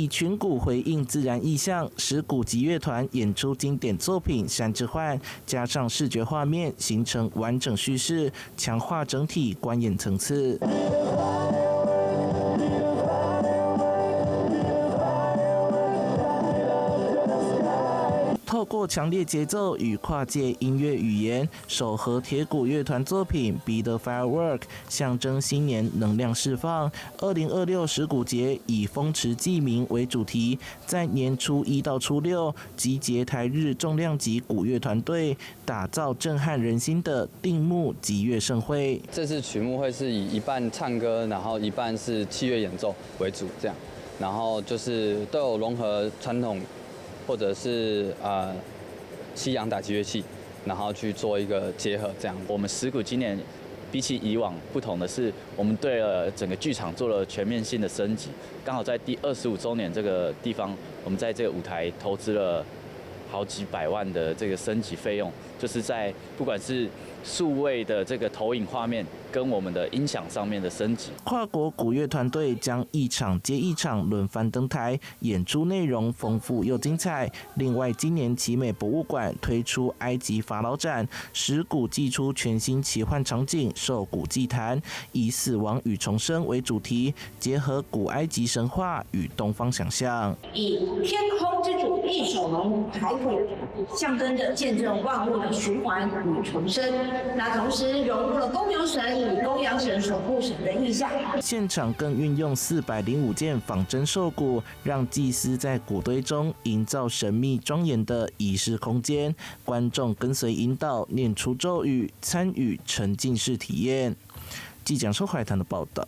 以群鼓回應自然意象，石鼓擊樂團演出經典作品《山之幻》，加上視覺畫面，形成完整敘事，強化整體觀演層次。透過強烈節奏與跨界音樂語言，手和鐵鼓樂團作品《Be the Firework》象徵新年能量釋放。2026石鼓節以風池祭明為主題，在年初1到初6集結台日重量級鼓樂團隊，打造震撼人心的定目擊樂盛會。這次曲目會是以一半唱歌，然後一半是器樂演奏為主，這樣，然後就是都有融合傳統。或者是西洋打擊樂器，然後去做一個結合，這樣。我們石鼓今年比起以往不同的是，我們對了整個劇場做了全面性的升級。剛好在第25週年這個地方，我們在這個舞台投資了好幾百萬的這個升級費用，就是在不管是數位的這個投影畫面跟我們的音響上面的升級。跨國鼓樂團隊將一場接一場輪番登台，演出內容豐富又精彩。另外，今年奇美博物館推出埃及法老展，石鼓祭出全新奇幻場景——獸骨祭壇，以死亡與重生為主題，結合古埃及神話與東方想象。以天空之主翼手龍抬骨，象徵着見證萬物的循環與重生。那同時融入了公牛神與公羊神守護神的意象。現場更運用405件仿真獸骨，讓祭司在骨堆中營造神秘莊嚴的儀式空間，觀眾跟隨引導念出咒語，參與沉浸式體驗。記者江淮灘的報道。